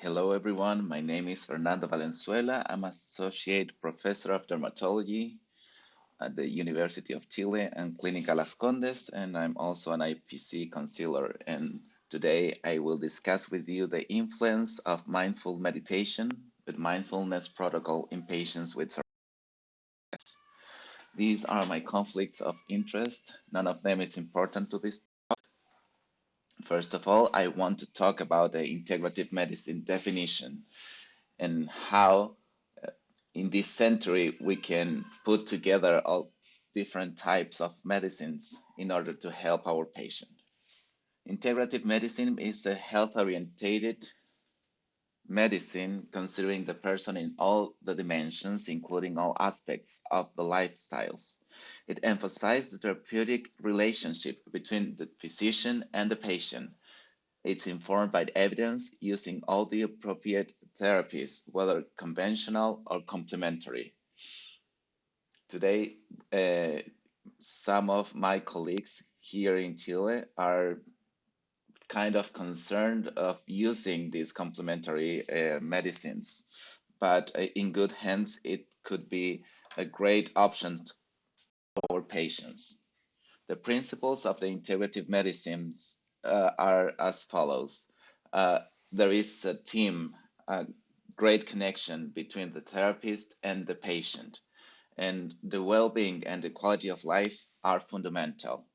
Hello, everyone. My name is Fernando Valenzuela. I'm Associate Professor of Dermatology at the University of Chile and Clínica Las Condes, and I'm also an IPC counselor. And today I will discuss with you the influence of mindful meditation with mindfulness protocol in patients with psoriasis. These are my conflicts of interest. None of them is important to this. First of all, I want to talk about the integrative medicine definition and how in this century we can put together all different types of medicines in order to help our patient. Integrative medicine is a health-oriented medicine considering the person in all the dimensions, including all aspects of the lifestyles. It emphasizes the therapeutic relationship between the physician and the patient. It's informed by evidence using all the appropriate therapies, whether conventional or complementary. Today, some of my colleagues here in Chile are kind of concerned of using these complementary medicines, but in good hands, it could be a great option for patients. The principles of the integrative medicines are as follows. Uh, there is a team, a great connection between the therapist and the patient, and the well-being and the quality of life are fundamental.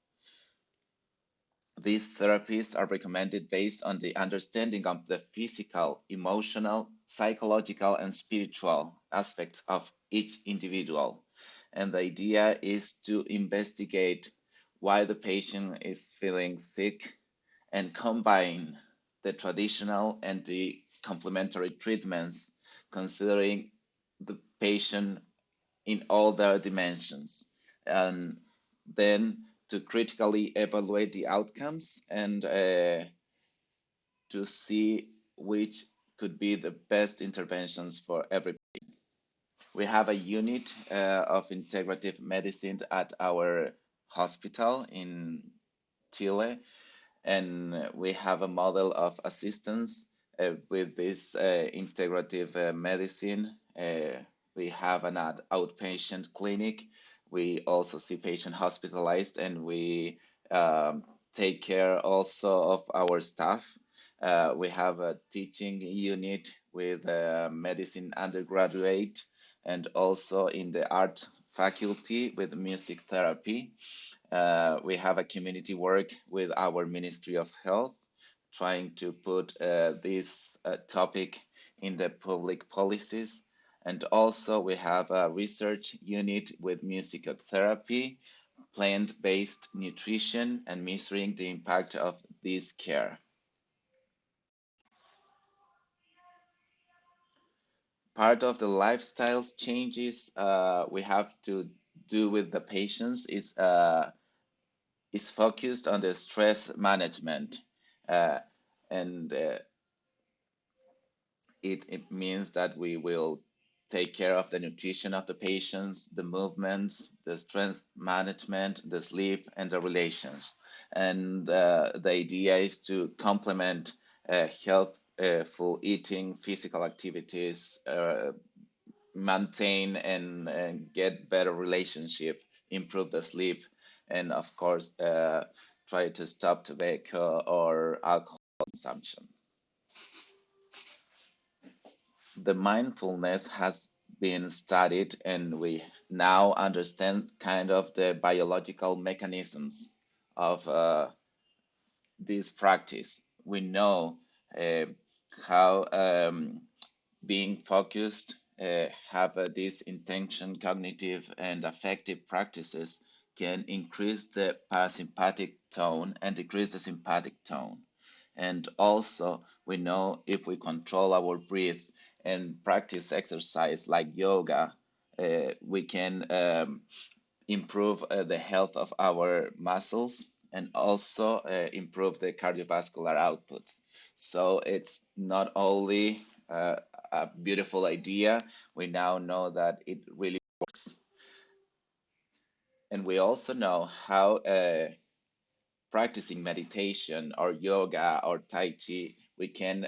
These therapies are recommended based on the understanding of the physical, emotional, psychological, and spiritual aspects of each individual. And the idea is to investigate why the patient is feeling sick and combine the traditional and the complementary treatments, considering the patient in all their dimensions, and then to critically evaluate the outcomes and to see which could be the best interventions for every patient. We have a unit of integrative medicine at our hospital in Chile, and we have a model of assistance with this integrative medicine. We have an outpatient clinic. We also see patient hospitalized, and we take care also of our staff. We have a teaching unit with a medicine undergraduate and also in the art faculty with music therapy. We have a community work with our Ministry of Health, trying to put this topic in the public policies. And also we have a research unit with musical therapy, plant-based nutrition, and measuring the impact of this care. Part of the lifestyle changes we have to do with the patients is focused on the stress management. Uh, and it means that we will take care of the nutrition of the patients, the movements, the stress management, the sleep, and the relations. And the idea is to complement healthful eating, physical activities, maintain and get better relationship, improve the sleep, and of course, try to stop tobacco or alcohol consumption. The mindfulness has been studied, and we now understand kind of the biological mechanisms of this practice. We know uh, how being focused, have this intention, cognitive, and affective practices can increase the parasympathetic tone and decrease the sympathetic tone. And also, we know if we control our breath and practice exercise like yoga, we can improve the health of our muscles and also improve the cardiovascular outputs. So it's not only a beautiful idea, we now know that it really works. And we also know how practicing meditation or yoga or Tai Chi, we can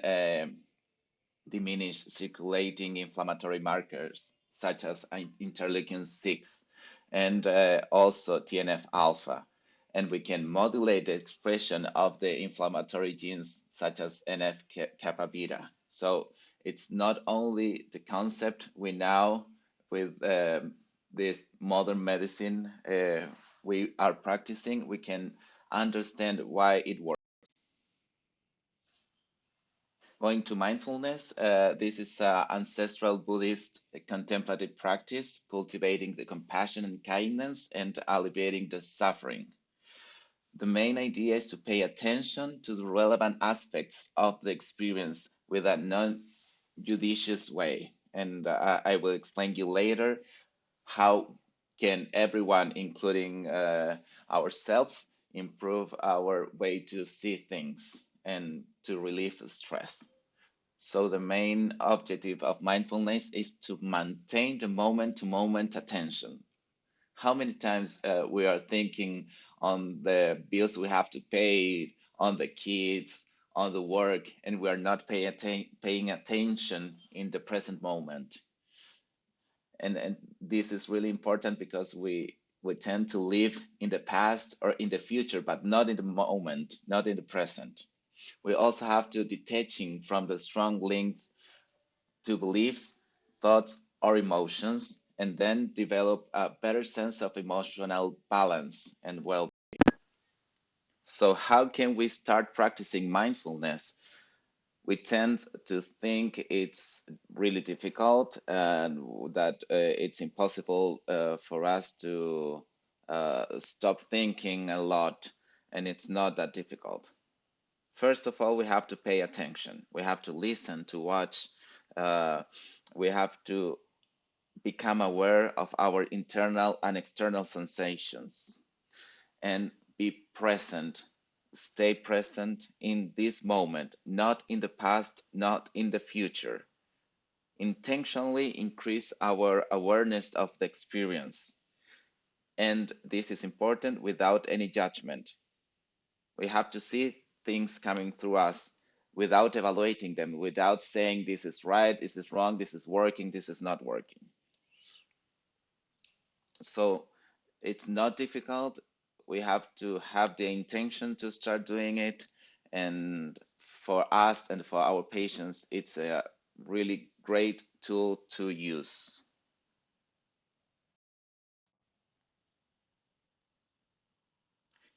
diminish circulating inflammatory markers such as interleukin 6 and also TNF alpha. And we can modulate the expression of the inflammatory genes such as NF kappa beta. So it's not only the concept we now with this modern medicine we are practicing, we can understand why it works. Going to mindfulness, this is an ancestral Buddhist contemplative practice, cultivating the compassion and kindness and alleviating the suffering. The main idea is to pay attention to the relevant aspects of the experience with a non-judicious way. And I will explain you later how can everyone, including ourselves, improve our way to see things and to relieve stress. So the main objective of mindfulness is to maintain the moment-to-moment attention. How many times we are thinking on the bills we have to pay, on the kids, on the work, and we are not paying attention in the present moment. And this is really important because we tend to live in the past or in the future, but not in the moment, not in the present. We also have to detaching from the strong links to beliefs, thoughts, or emotions, and then develop a better sense of emotional balance and well. So, how can we start practicing mindfulness? We tend to think it's really difficult and that it's impossible for us to stop thinking a lot, and it's not that difficult. First of all, we have to pay attention. We have to listen, to watch. Uh, we have to become aware of our internal and external sensations and be present. Stay present in this moment, not in the past, not in the future. Intentionally increase our awareness of the experience. And this is important without any judgment. We have to see things coming through us without evaluating them, without saying this is right, this is wrong, this is working, this is not working. So it's not difficult. We have to have the intention to start doing it. And for us and for our patients, it's a really great tool to use.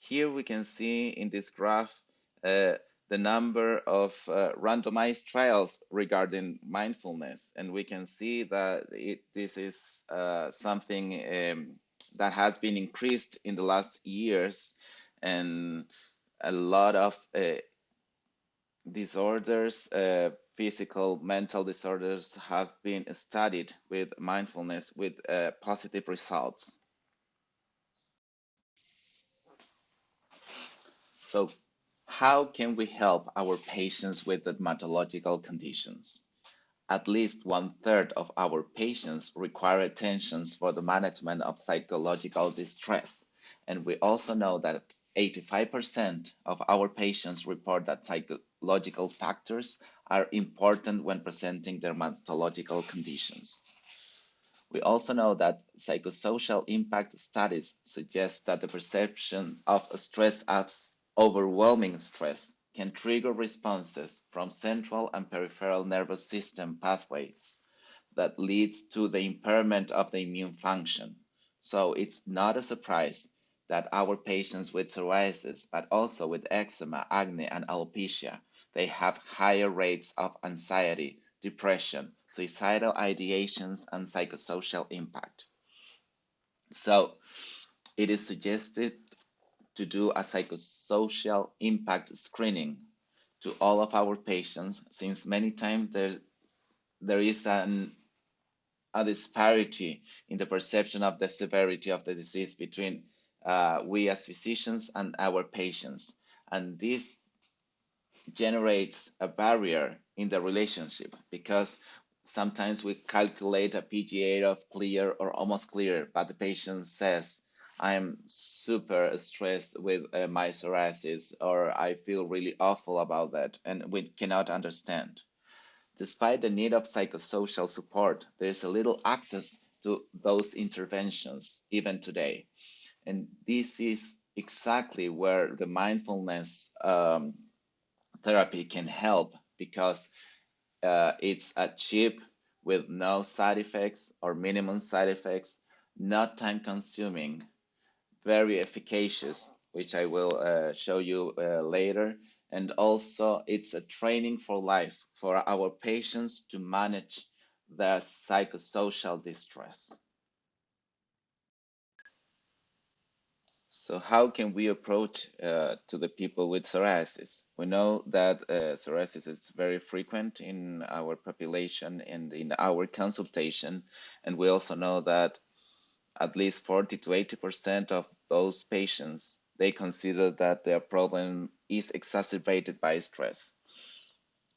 Here we can see in this graph the number of randomized trials regarding mindfulness. And we can see that this is something that has been increased in the last years, and a lot of disorders, physical, mental disorders have been studied with mindfulness with positive results. So how can we help our patients with dermatological conditions? At least one-third of our patients require attention for the management of psychological distress. And we also know that 85% of our patients report that psychological factors are important when presenting dermatological conditions. We also know that psychosocial impact studies suggest that the perception of stress as overwhelming stress can trigger responses from central and peripheral nervous system pathways that leads to the impairment of the immune function. So it's not a surprise that our patients with psoriasis, but also with eczema, acne, and alopecia, they have higher rates of anxiety, depression, suicidal ideations, and psychosocial impact. So it is suggested to do a psychosocial impact screening to all of our patients, since many times there is a disparity in the perception of the severity of the disease between we as physicians and our patients. And this generates a barrier in the relationship because sometimes we calculate a PGA of clear or almost clear, but the patient says, I'm super stressed with my psoriasis, or I feel really awful about that, and we cannot understand. Despite the need of psychosocial support, there is a little access to those interventions even today. And this is exactly where the mindfulness therapy can help, because it's a cheap with no side effects or minimum side effects, not time consuming, very efficacious, which I will show you later. And also, it's a training for life for our patients to manage their psychosocial distress. So how can we approach to the people with psoriasis? We know that psoriasis is very frequent in our population and in our consultation, and we also know that at least 40 to 80% of those patients, they consider that their problem is exacerbated by stress.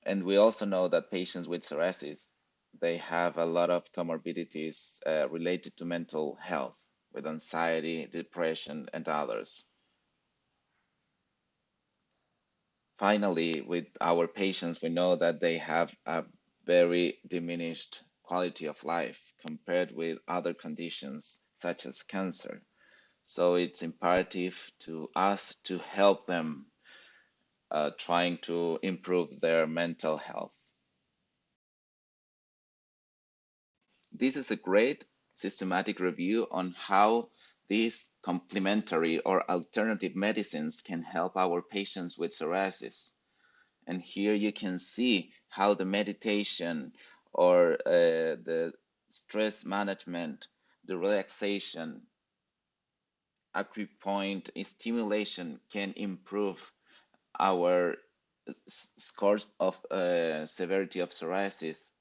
And we also know that patients with psoriasis, they have a lot of comorbidities related to mental health, with anxiety, depression, and others. Finally, with our patients, we know that they have a very diminished quality of life compared with other conditions such as cancer. So it's imperative to us to help them trying to improve their mental health. This is a great systematic review on how these complementary or alternative medicines can help our patients with psoriasis. And here you can see how the meditation or the stress management, the relaxation, acupoint stimulation can improve our scores of severity of psoriasis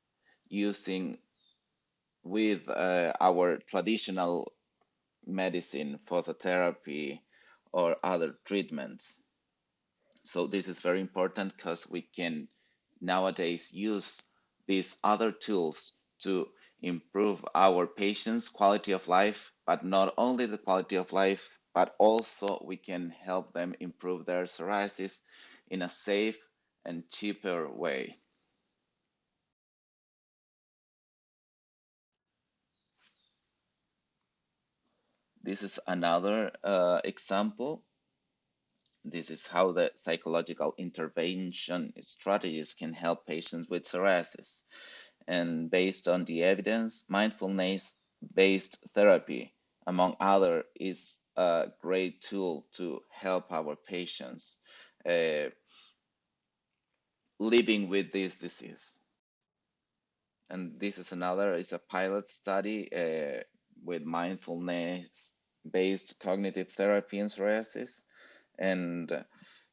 using with our traditional medicine, phototherapy, or other treatments. So this is very important because we can nowadays use these other tools to improve our patients' quality of life, but not only the quality of life, but also we can help them improve their psoriasis in a safe and cheaper way. This is another example. This is how the psychological intervention strategies can help patients with psoriasis. And based on the evidence, mindfulness-based therapy, among other, is a great tool to help our patients living with this disease. And this is another, is a pilot study with mindfulness-based cognitive therapy in psoriasis. And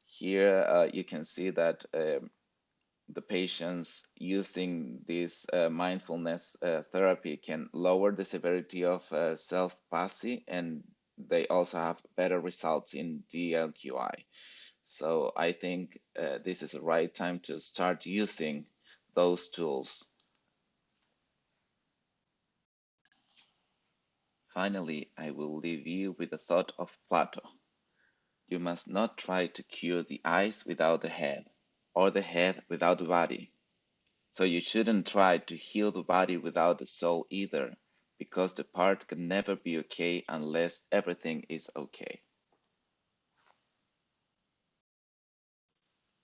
here you can see that the patients using this mindfulness therapy can lower the severity of self-PASI, and they also have better results in DLQI. So I think this is the right time to start using those tools. Finally, I will leave you with the thought of Plato. You must not try to cure the eyes without the head, or the head without the body. So you shouldn't try to heal the body without the soul either, because the part can never be okay unless everything is okay.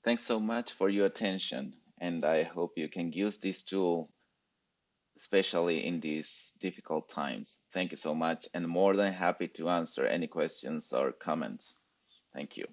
Thanks so much for your attention, and I hope you can use this tool, especially in these difficult times. Thank you so much, and more than happy to answer any questions or comments. Thank you.